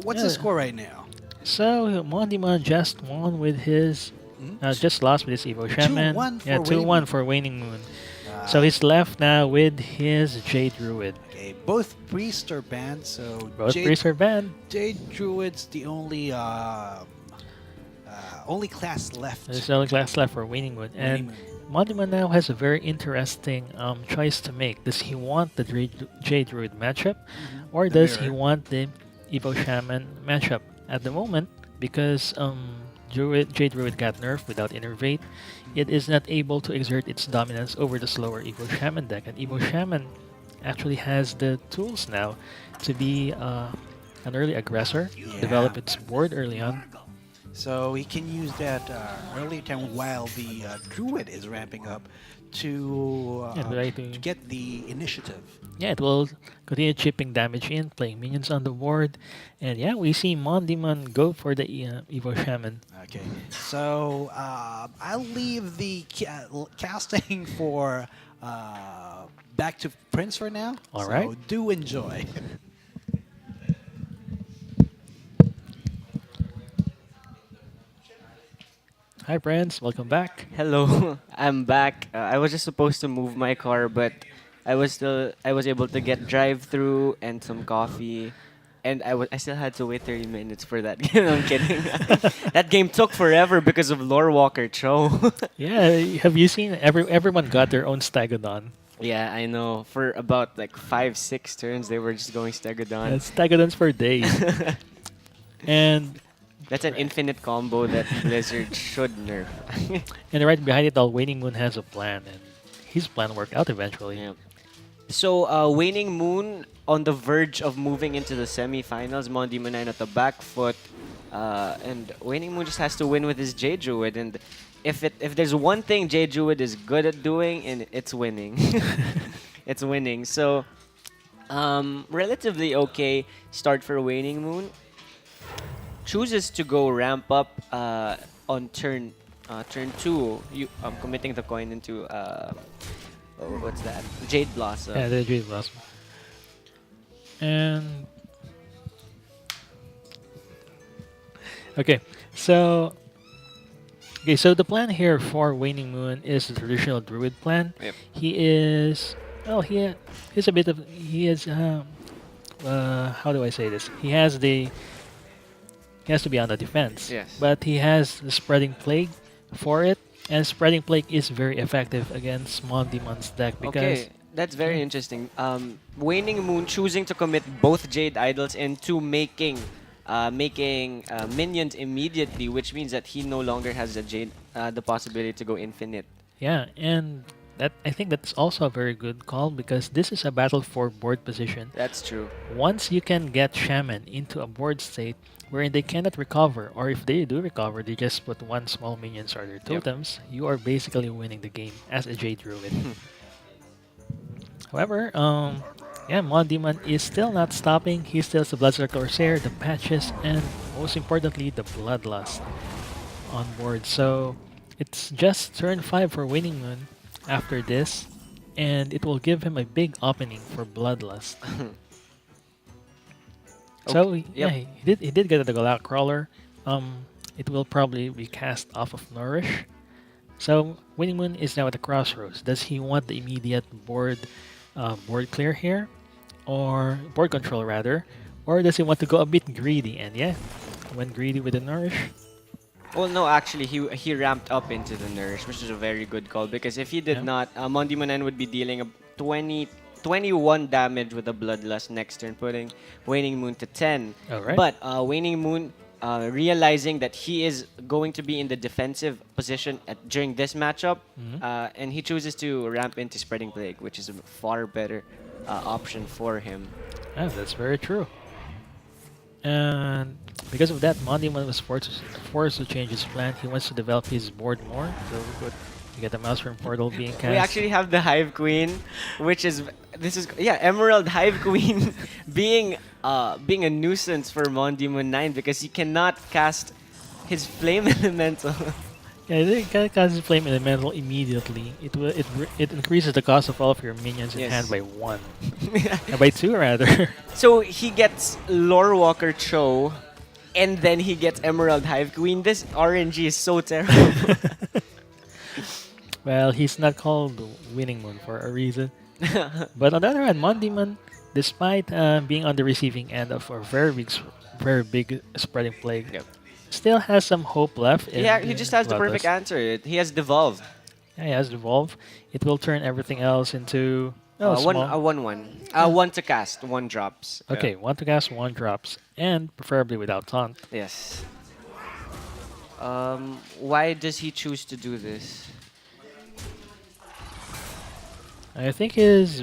what's the Yeah. score right now? So Mondemon just won with his, just lost with his Evo Shaman. 2-1 for Yeah, 2-1 Waning. for Waning Moon. Uh, So he's left now with his Jade Druid. okay, both priests are banned, so Both Jade, priests are banned. Jade Druid's the only class left. There's the only class left for Waning Moon. And Mondemon now has a very interesting choice to make. Does he want the Jade Druid matchup, or The does he mirror. want the Evo Shaman matchup? At the moment, because Jade Druid got nerfed without Innervate, it is not able to exert its dominance over the slower Evo Shaman deck. And Evo Shaman actually has the tools now to be an early aggressor, develop its board early on. So he can use that early time while the Druid is ramping up to, Yeah, right, to get the initiative. Yeah, it will continue chipping damage in, playing minions on the board. And yeah, we see Mondemon go for the Evo Shaman. Okay, so I'll leave the casting for back to Prince for now. All so right. do enjoy. Hi, friends. Welcome back. Hello, I'm back. I was just supposed to move my car, but I was able to get drive-through and some coffee, and I still had to wait 30 minutes for that game. I'm kidding. That game took forever because of Lore Walker Cho. Yeah, have you seen everyone got their own Stegodon? Yeah, I know. For about like 5, 6 turns, they were just going Stegodon. Stegodons for days. And That's an infinite combo that Blizzard should nerf. right behind it all, Waning Moon has a plan, and his plan worked out eventually. Yeah. So, Waning Moon on the verge of moving into the semifinals. Mondemon 9 at the back foot. And Waning Moon just has to win with his Jade Druid. And if there's one thing Jade Druid is good at doing, and it's winning. It's winning. So, relatively okay start for Waning Moon. Chooses to go ramp up on turn 2. I'm committing the coin into what's that? Jade Blossom. Yeah, the Jade Blossom. And okay, so the plan here for Waning Moon is the traditional Druid plan. Yep. He is he's a bit of he is how do I say this? He has to be on the defense. Yes. But he has the Spreading Plague for it, and Spreading Plague is very effective against Mondemon's deck because Okay, that's very interesting. Waning Moon choosing to commit both Jade Idols into making minions immediately, which means that he no longer has the possibility to go infinite. yeah, and that I think that's also a very good call because this is a battle for board position. That's true. Once you can get Shaman into a board state wherein they cannot recover, or if they do recover, they just put one small minions or their totems, you are basically winning the game as a Jade Druid. However, yeah, Mondemon is still not stopping. He still has the Bloodsucker Corsair, the patches, and most importantly, the Bloodlust on board. So it's just turn 5 for Waning Moon after this, and it will give him a big opening for Bloodlust. So yeah, Yep. he did get the Galak Crawler. It will probably be cast off of Nourish. So Waning Moon is now at the crossroads. Does he want the immediate board board clear here, or board control rather, or does he want to go a bit greedy? And yeah, went greedy with the nourish. Well, no, actually, he ramped up into the Nourish, which is a very good call because if he did Yeah. not, Mondemon would be dealing a 20, 21 damage with a Bloodlust next turn, putting Waning Moon to 10. All right. But Waning Moon, realizing that he is going to be in the defensive position during this matchup, Mhm. and he chooses to ramp into Spreading Plague, which is a far better option for him. Yeah, that's very true. And because of that, Mondemon was forced to change his plan. He wants to develop his board more. So we get the Maelstrom Portal being cast. We actually have the Hive Queen, which is this is yeah Emerald Hive Queen being a nuisance for Mondemon 9 because he cannot cast his Flame Elemental. Yeah, it can cast his Flame Elemental immediately. It increases the cost of all of your minions in Yes. hand by 1. By 2 rather. So he gets Lore Walker Cho, and then he gets Emerald Hive Queen. This RNG is so terrible. Well, he's not called Winning Moon for a reason. But on the other hand, Mondemon, despite being on the receiving end of a very big spreading plague, Yep. still has some hope left. Yeah, he just has the perfect answer. He has Devolve. Yeah, he has Evolve. It will turn everything else into One, small. 1-1. One to cast, one drops. Yeah. Okay, 1 to cast, 1 drops, and preferably without taunt. Yes. Why does he choose to do this? I think he's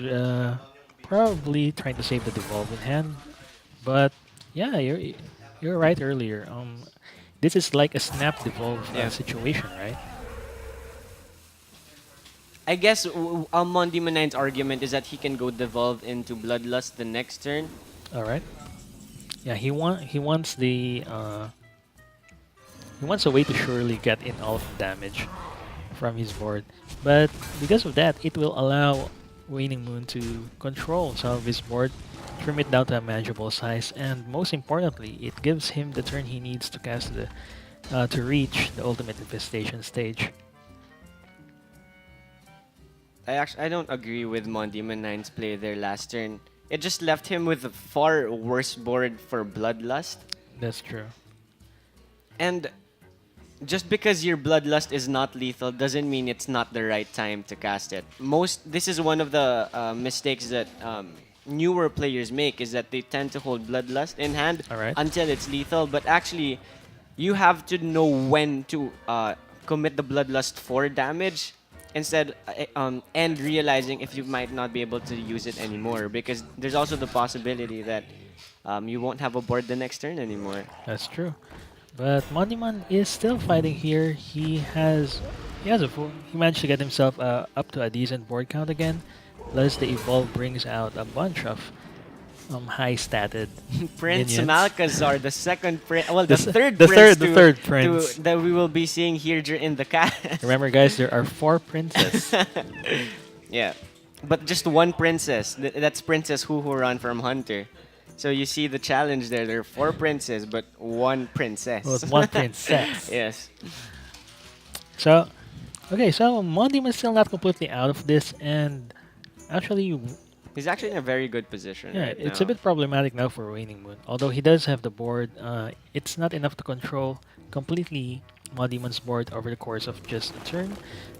probably trying to save the Devolve in hand, but yeah, you're right earlier. This is like a snap Devolve Yeah. situation, right? I guess Mondemon 9's argument is that he can go Devolve into Bloodlust the next turn. All right. Yeah, he wants he wants a way to surely get in all of the damage from his board, but because of that, it will allow Waning Moon to control some of his board, trim it down to a manageable size, and most importantly, it gives him the turn he needs to cast the to reach the ultimate infestation stage. I don't agree with Mondemon 9's play there last turn. It just left him with a far worse board for Bloodlust. That's true. And just because your Bloodlust is not lethal doesn't mean it's not the right time to cast it. This is one of the mistakes that newer players make is that they tend to hold Bloodlust in hand All right. until it's lethal. But actually, you have to know when to commit the Bloodlust for damage instead and realizing if you might not be able to use it anymore because there's also the possibility that you won't have a board the next turn anymore. That's true. But Mondemon is still fighting here. He managed to get himself up to a decent board count again. Plus the evolve brings out a bunch of high statted Prince minions. Malcazar, the second prince, well, The the s- third the prince, third prince. that we will be seeing here in the cast. Remember, guys, there are 4 princes. Yeah, but just one princess. That's Princess Huhuran from Hunter. So you see the challenge there. There are 4 princes, but 1 princess. Well, 1 princess. Yes. So, okay, so Mondemon is still not completely out of this, and actually, He's actually in a very good position. yeah, right it's now. a bit problematic now for Waning Moon. Although he does have the board, it's not enough to control completely Mondemon's board over the course of just a turn.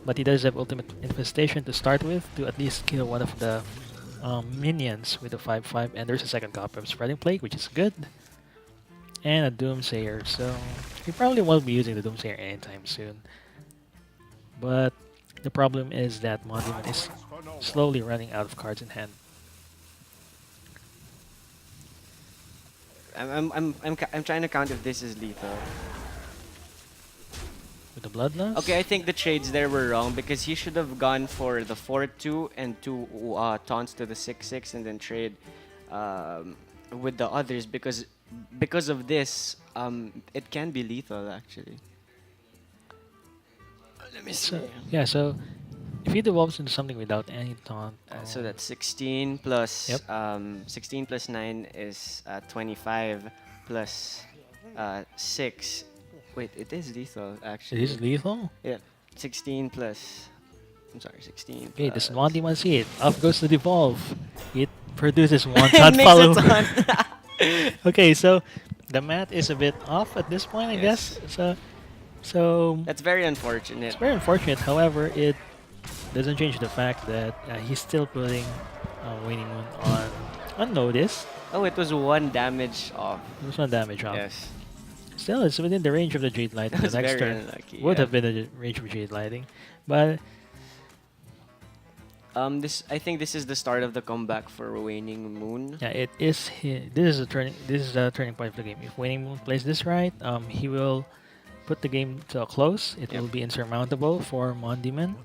But he does have Ultimate Infestation to start with to at least kill one of the minions with a 5/5, and there's a second copy of Spreading Plague, which is good, and a Doomsayer. So he probably won't be using the Doomsayer anytime soon. But the problem is that Mondemon is slowly running out of cards in hand. I'm trying to count if this is lethal. With the Bloodlust? Okay, I think the trades there were wrong because he should have gone for the 4-2 and 2 taunts to the 6-6 and then trade with the others because of this, it can be lethal actually. Let me see. So, yeah, so if he devolves into something without any taunt, So that's 16 plus Yep. 16 plus 9 is 25 plus 6. Wait, it is lethal it actually. is lethal? Yeah, 16 plus I'm sorry, 16 Okay, this plus. Mondemon see it. Off goes the devolve. It produces one It shot makes follow. it on. Okay, so the math is a bit off at this point, I guess. Yes. So That's very it's unfortunate. very unfortunate. However, it doesn't change the fact that he's still putting WaningMoon on notice. Oh, it was one damage off. There's one damage off. Yes. Still, it's within the range of the Jade That Lighting. The was next very turn unlucky. would Yeah. have been the range of Jade Lighting, but This I think this is the start of the comeback for Waning Moon. yeah, it is. This is a turning. This is a turning point of the game. If WaningMoon plays this right, he will put the game to a close. It Yep. will be insurmountable for Mondemon.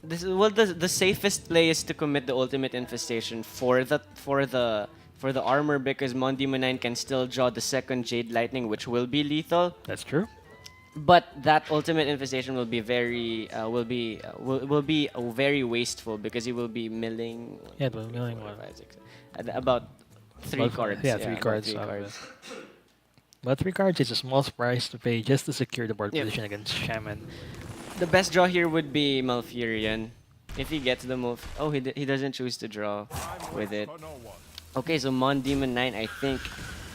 This is well the safest play is to commit the ultimate infestation for the armor because Mondemon 9 can still draw the second Jade Lightning, which will be lethal. That's true. But that ultimate infestation will be will be very wasteful because he will be milling. Yeah, but milling four, one. five, six, about three About- cards. yeah, three about cards Three out of cards. But 3 cards is a small price to pay just to secure the board Yep. position against Shaman. The best draw here would be Malfurion. If he gets the oh, he doesn't choose to draw with it. Okay, so Mondemon 9 I think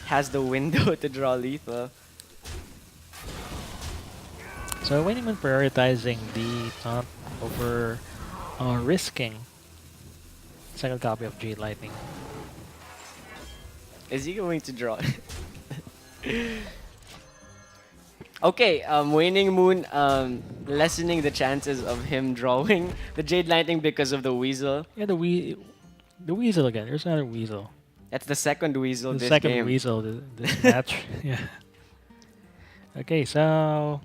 has the window to draw lethal. So WaningMoon prioritizing the taunt over risking second copy of Jade Lightning. Is he going to draw? Okay, Waning Moon lessening the chances of him drawing the Jade Lightning because of the Weasel. Yeah, the Weasel again. There's another Weasel. That's the second Weasel The this second game. Weasel this match. Yeah. Okay, so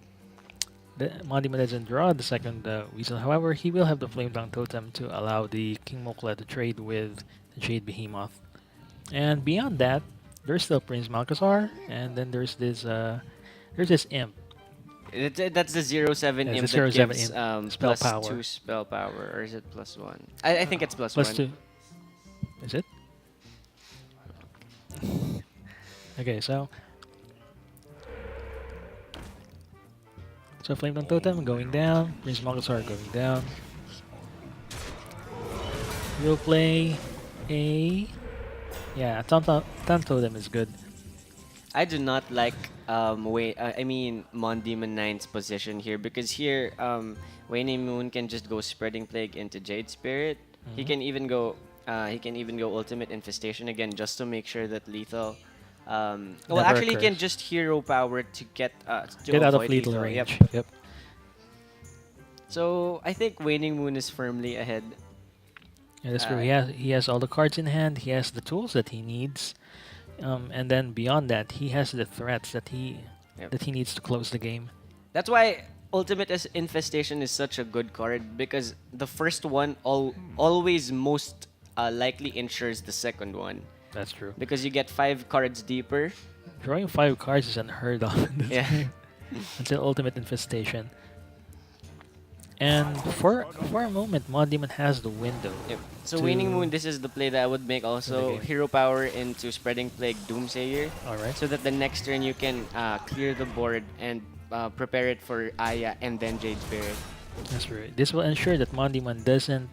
the Mondemon doesn't draw the second Weasel. However, he will have the Flame Tongue Totem to allow the King Mokla to trade with the Jade Behemoth. And beyond that, there's still Prince Malkazar, and then there's this imp. That's the 07 Yeah, imp the that 07 gives imp. Spell plus power. 2 spell power, or is it plus 1? I think it's plus 1. Plus 2. Is it? Okay, so Flame Tongue Totem going down, Prince Malkazar going down. We'll play a Taunt Totem is good. I do not like Mondemon 9's position here because here Waning Moon can just go Spreading Plague into Jade Spirit. He Mhm. can even go Ultimate Infestation again just to make sure that lethal. Well, Never actually, he can occurs. just hero power to get to Get out of avoid lethal range. Yep. Yep. So I think Waning Moon is firmly ahead. Yeah, that's true. Uh, He has all the cards in hand. He has the tools that he needs, and then beyond that, he has the threats that Yep. he needs to close the game. That's why Ultimate Infestation is such a good card because the first one always most likely ensures the second one That's true. because you get 5 cards deeper. Drawing 5 cards is unheard of in this Yeah. game until Ultimate Infestation. And for a moment, Mondemon has the window. Yep. So To- Waning Moon, this is the play that I would make also. game. Hero power into Spreading Plague Doomsayer All right. so that the next turn you can clear the board and prepare it for Aya and then Jade Spirit. That's right. This will ensure that Mondemon doesn't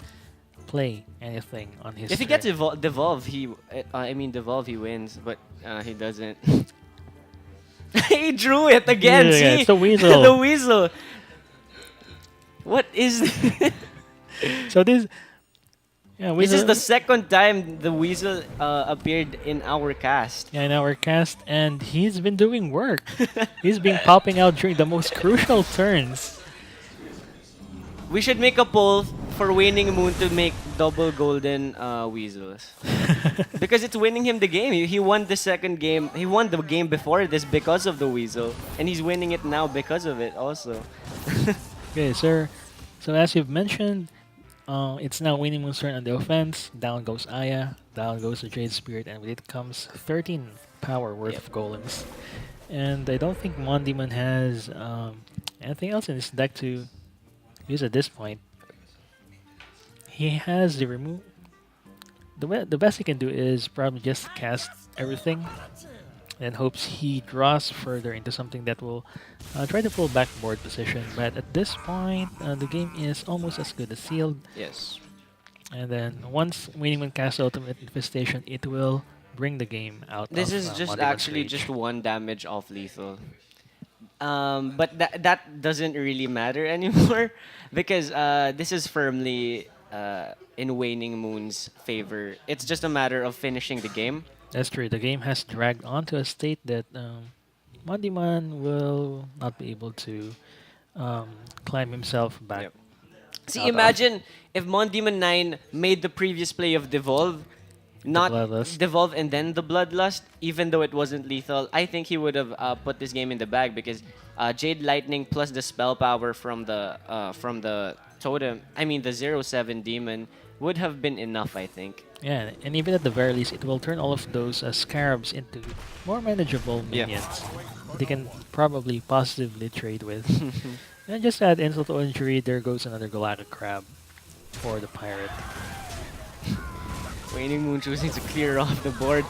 play anything on his If he turn. gets Devolve, Devolve, he wins, but he doesn't. He drew it again. Yeah, See, it's the Weasel. the Weasel. What is this? So this, yeah, This is Weasel- the second time the Weasel appeared in our cast. yeah, in our cast, and he's been doing work. He's been popping out during the most crucial turns. We should make a poll for Waning Moon to make double golden Weasels. Because it's winning him the game. He won the second game. He won the game before this because of the Weasel. And he's winning it now because of it also. Okay, sir. So as you've mentioned, it's now WaningMoon's turn on the offense. Down goes Aya, down goes the Jade Spirit, and with it comes 13 power worth Yep. of golems. And I don't think Mondemon has anything else in his deck to use at this point. He has the remove. The best he can do is probably just cast everything and hopes he draws further into something that will try to pull back board position. But at this point, the game is almost as good as sealed. Yes. And then once WaningMoon casts Ultimate Infestation, it will bring the game out This of is just Mondemon's actually reach. just one damage off lethal. But that doesn't really matter anymore because this is firmly in Waning Moon's favor. It's just a matter of finishing the game. That's true. The game has dragged on to a state that Mondemon will not be able to climb himself back Yep. See, out of imagine if Mondemon 9 made the previous play of Devolve, the not Bloodlust. Devolve and then the Bloodlust, even though it wasn't lethal. I think he would have put this game in the bag because Jade Lightning plus the spell power from the totem, I mean the 07 demon, would have been enough, I think. Yeah, and even at the very least, it will turn all of those scarabs into more manageable Yeah. minions. They can probably positively trade with. And just add insult to injury, there goes another Galactic Crab for the pirate. Waning Moon choosing to clear off the board.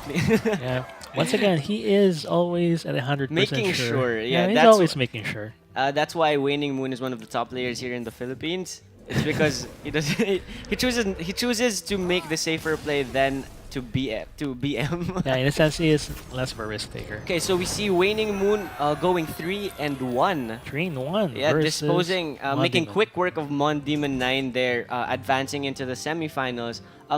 Yeah. Once again, he is always at 100% Making sure, yeah, he's that's always wh- making sure. That's why Waning Moon is one of the top players here in the Philippines. It's because he does he chooses to make the safer play than to BM. Yeah, in a sense, he is less of a risk taker. Okay, so we see Waning Moon going 3-1. Train 1 Yeah, versus disposing, making Mondemon. quick work of Mon Demon 9 there, advancing into the semifinals.